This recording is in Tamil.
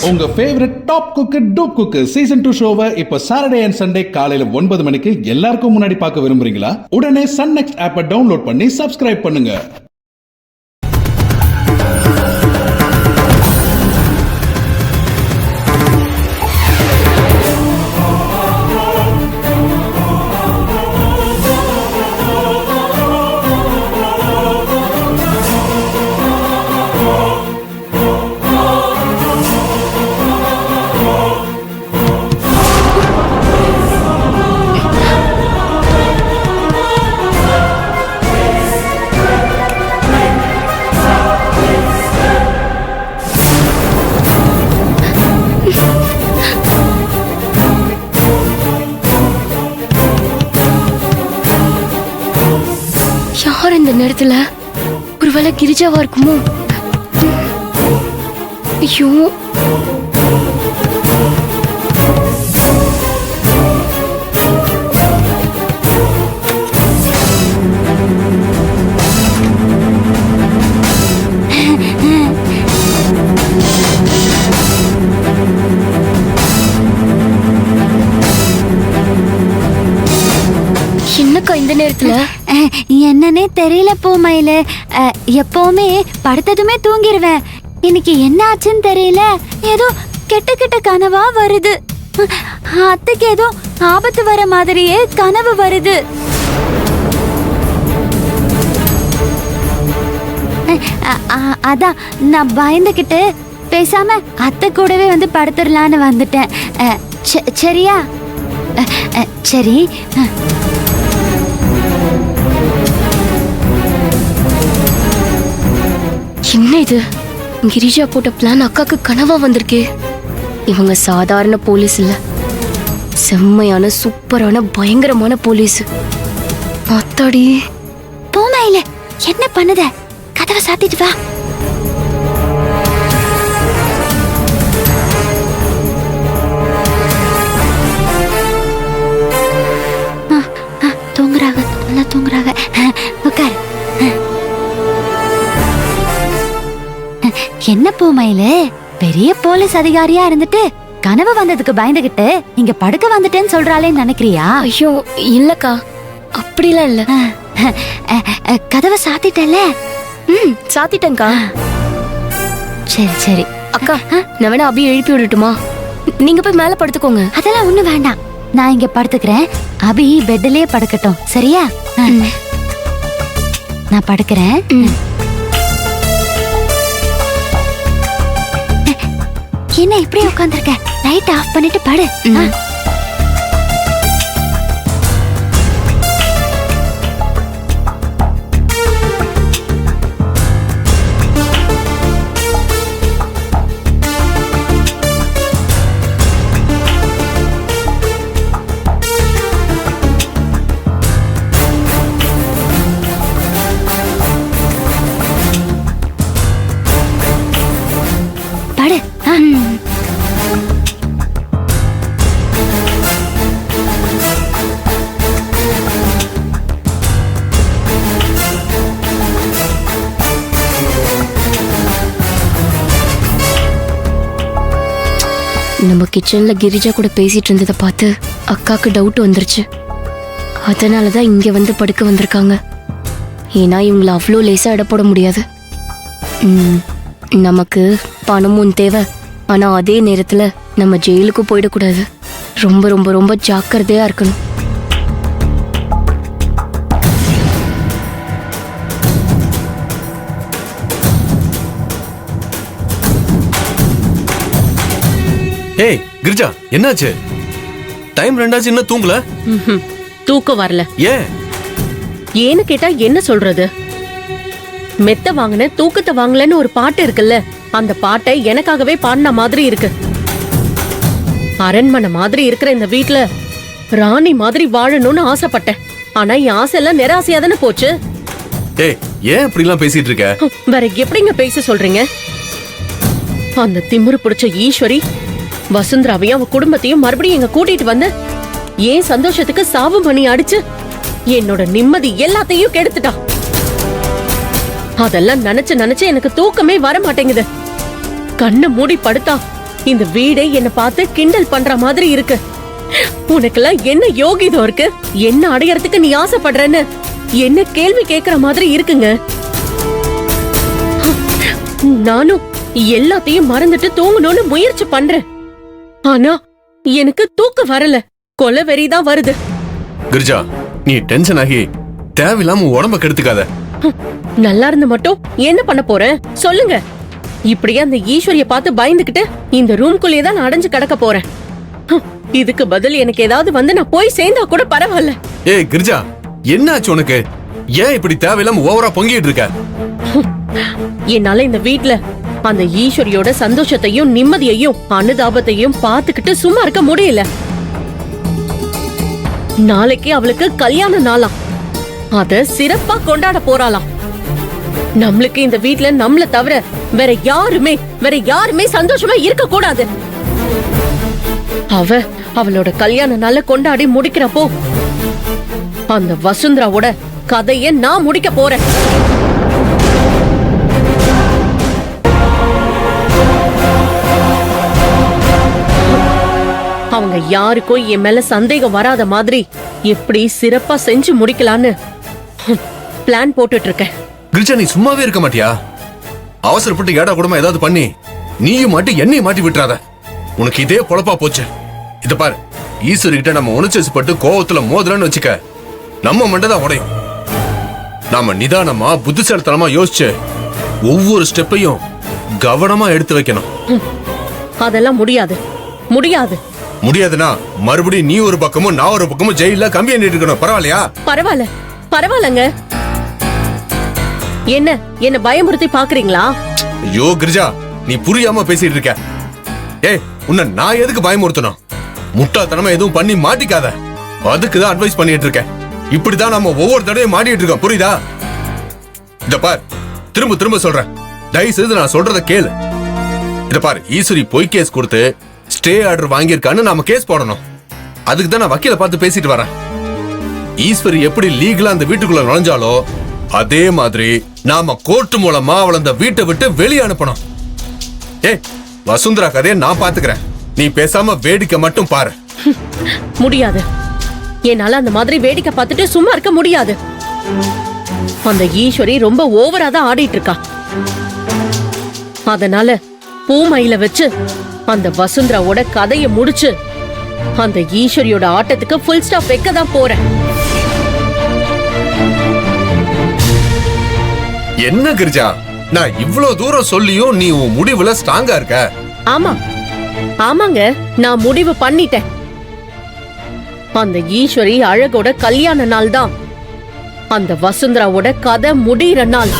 உங்க favourite top cook dupe cook season 2 ஷோவை இப்ப சாட்டர்டே அண்ட் சண்டே காலையில 9 மணிக்கு எல்லாருக்கும் முன்னாடி பார்க்க விரும்புறீங்களா? உடனே சன் நெக்ஸ்ட் ஆப்பை டவுன்லோட் பண்ணி சப்ஸ்கிரைப் பண்ணுங்க. யார் இந்த நேரத்துல? ஒருவேளை கிரிஜாவா இருக்குமோ? ஐயோ, என்னக்கா இந்த நேரத்துல? என்னன்னே தெரியல பூமயில. எப்பவுமே படுத்ததுமே தூங்கிடுவேன். இன்னைக்கு என்ன ஆச்சுன்னு தெரியல. ஏதோ கெட்ட கெட்ட கனவா வருது. அத்தைக்கு ஏதோ ஆபத்து வர மாதிரியே கனவு வருது. அதான் நான் பயந்துகிட்டு பேசாம அத்தை கூடவே வந்து படுத்துடலான்னு வந்துட்டேன். சரியா? சரி. என்ன இது? கிரிஜா போட்ட பிளான் அக்காக்கு கனவா வந்திருக்கே. இவங்க சாதாரண போலீஸ் இல்ல, செம்மையான சூப்பரான பயங்கரமான போலீஸ். அத்தாடி, பூமயில என்ன பண்ணுத? கதவை சாத்திட்டு வா. தூங்குறாங்க, நல்லா தூங்குறாங்க. உட்கார். என்ன பூமயில, பெரிய போலீஸ் அதிகாரியா இருந்துட்டு கனவு வந்ததுக்கு பயந்துகிட்டு இங்க படுக்க வந்துட்டேன்னு சொல்றாளேன்னு நினைக்கிறியா? ஐயோ இல்லக்கா, அப்படிலாம் இல்ல. கதவை சாத்திட்டல? சாத்திட்டேன்க்கா. சரி சரி. அக்கா, நான் வேணா அபி எழுப்பி விடட்டுமா? நீங்க போய் மேல படுத்துக்கோங்க. அதெல்லாம் ஒண்ணும் வேண்டாம், நான் இங்க படுத்துக்கிறேன். அபி பெட்லயே படுக்கட்டும், சரியா? நான் படுக்கிறேன். என்ன இப்படி உட்கார்ந்திருக்க? லைட் ஆஃப் பண்ணிட்டு படு. படு. நம்ம கிச்சன்ல கிரிஜா கூட பேசிட்டு இருந்ததை பார்த்து அக்காக்கு டவுட் வந்துருச்சு. அதனாலதான் இங்க வந்து படுக்க வந்திருக்காங்க. ஏன்னா இவங்களை அவ்வளோ லேசா இட போட முடியாது. நமக்கு பணமும் தேவை, ஆனா அதே நேரத்துல நம்ம ஜெயிலுக்கு போயிடக்கூடாது. ரொம்ப ரொம்ப ரொம்ப ஜாக்கிரதையா இருக்கணும். ஏய் கிரிஜா, என்னாச்சு? டைம் 2 ஆச்சு, இன்னும் தூங்கல? தூக்கம் வரல. ஏன்னு கேட்டா என்ன சொல்றது? மெத்த வாங்கின தூக்கத்தை வாங்கலன்னு ஒரு பாட்டு இருக்குல்ல, அந்த பாட்டை எனக்காகவே பாடின மாதிரி இருக்கு. அரண்மனை மாதிரி இருக்கிற இந்த வீட்ல ராணி மாதிரி வாழணும்னு ஆசைப்பட்டேன். ஆனா என் ஆசை எல்லாம் நிராசையா தானே போச்சு. ஏய், ஏன் இப்படி எல்லாம் பேசிட்டு இருக்க? வேற எப்படிங்க பேச சொல்றீங்க? அந்த திமிரு பிடிச்ச ஈஸ்வரி வசுந்தராவையும் அவ குடும்பத்தையும் மறுபடியும் எங்க கூட்டிட்டு வந்து ஏன் சந்தோஷத்துக்கு சாவு மணி அடிச்சு என்னோட நிம்மதி எல்லாத்தையும் கெடுத்துட்டா. அதெல்லாம் நினைச்சு நினைச்சு எனக்கு தூக்கமே வர மாட்டேங்குது. கண்ணை மூடி படுத்தா இந்த வீடே என்ன பார்த்து கிண்டல் பண்ற மாதிரி இருக்கு. உனக்கெல்லாம் என்ன யோகிதம் இருக்கு? என்ன அடையறதுக்கு நீ ஆசைப்படுறன்னு என்ன கேள்வி கேக்குற மாதிரி இருக்குங்க. நானும் எல்லாத்தையும் மறந்துட்டு தூங்கணும்னு முயற்சி பண்றேன். ஆனா எனக்கு தூக்கம் வரல, கொலை வெறிதான் வருது. கிரிஜா, நீ டென்ஷன் ஆகி தேவையில்லாம உடம்ப கெடுத்துக்காத. நல்லா இருந்து மட்டும் என்ன பண்ண போறேன் சொல்லுங்க? இப்படியே அந்த ஈஸ்வரிய பார்த்து பயந்துகிட்டு இந்த ரூம்குள்ளேயே தான் நான் அடைஞ்சு கிடக்க போறேன். இதுக்கு பதில் எனக்கு ஏதாவது வந்து நான் போய் சேர்ந்தா கூட பரவாயில்ல. ஏய் கிரிஜா, என்னாச்சு உனக்கு? ஏன் இப்படி தேவையில்லாம ஓவரா பொங்கிட்டு இருக்க? என்னால இந்த வீட்ல அந்த ஈஸ்வரியோட சந்தோஷத்தையும் நிம்மதியையும் அனுதாபத்தையும் பார்த்துக்கிட்டு சும்மா இருக்க முடியல. நாளைக்கு அவளுக்கு கல்யாண நாளாம், அத சிறப்பா கொண்டாட போறாளாம். நம்மளுக்கு இந்த வீட்ல நம்மள தவிர வேற யாருமே சந்தோஷமா இருக்க கூடாது. அவளோட கல்யாண நாள கொண்டாடி முடிக்கிறப்போ அந்த வசுந்தராவோட கதைய நான் முடிக்க போறேன். அவங்க யாருக்கும் என் மேல சந்தேகம் வராத மாதிரி எப்படி சிறப்பா செஞ்சு முடிக்கலான்னு பிளான் போட்டுட்டு இருக்கேன். கிரிஜா, நீ சும்மாவே இருக்க மாட்டியா? அவசரப்பட்டு ஏடா கூடமா ஏதாவது பண்ணி நீயும் மாட்டி என்னையும் மாட்டி விட்டுறாத. உனக்கு இதே பொழப்பா போச்சு. இத பாரு, ஈஸ்வரி கிட்ட நம்ம உணர்ச்சிப்பட்டு கோவத்துல மோதலன்னு வச்சுக்க, நம்ம மண்டதான் உடையும். நாம நிதானமா புத்திசாலித்தனமா யோசிச்சு ஒவ்வொரு ஸ்டெப்பையும் கவனமா எடுத்து வைக்கணும். அதெல்லாம் முடியாது. முடியாதுன்னா மறுபடியும் நீ ஒரு பக்கமும் நான் ஒரு பக்கமும் ஜெயில கம்பி எண்ணிட்டு இருக்கணும். பரவாயில்லையா? பரவாயில்லங்க. என்ன பயமுறுத்தி பாக்குறீங்களா? ஐயோ கிரிஜா, நீ புரியாம பேசிட்டு இருக்க. ஏய், உன்னை நான் எதுக்கு பயமுறுத்தணும்? முட்டாள்தனமா எதுவும் பண்ணி மாட்டிக்காத. அதுக்குதான் அட்வைஸ் பண்ணிட்டு இருக்கேன். இப்படிதான் நம்ம ஒவ்வொரு தடவையும் மாட்டிட்டு இருக்கோம், புரியுதா? இத பார், திரும்ப சொல்றேன், தயவு செய்து நான் சொல்றத கேளு. இத பார், ஈஸ்வரி பொய் கேஸ் கொடுத்து ஸ்டே ஆர்டர் வாங்கியிருக்கான்னு நாம கேஸ் போடணும். அதுக்கு தான் நான் வக்கீல பார்த்து பேசிட்டு வரேன். ஈஸ்வரி எப்படி லீகலா அந்த வீட்டுக்குள்ள நுழைஞ்சாலோ அதே மாதிரி நாம கோர்ட் மூலமா அவளை அந்த வீட்டை விட்டு வெளியே அனுப்பணும். ஏய், வசுந்தரா கதையை நான் பாத்துக்கிறேன், நீ பேசாம வேடிக்கை மட்டும் பாரு. முடியாது. என்னால அந்த மாதிரி வேடிக்கை பார்த்துட்டு சும்மா இருக்க முடியாது. அந்த ஈஸ்வரி ரொம்ப ஓவரா தான் ஆடிட்டு இருக்கா. அதனால பூமயில வச்சு அந்த வசுந்தராவோட கதையை முடிச்சு அந்த ஈஸ்வரியோட ஆட்டத்துக்கு ஃபுல் ஸ்டாப் வைக்க தான் போறேன். என்ன கிரிஜா, நான் இவ்வளவு தூரம் சொல்லியும் நீ உன் முடிவுல ஸ்ட்ராங்கா இருக்க. ஆமாங்க, நான் முடிவு பண்ணிட்டேன். அந்த ஈஸ்வரி அழகோட கல்யாண நாள் தான் அந்த வசுந்தராவோட கதை முடிகிற நாள்.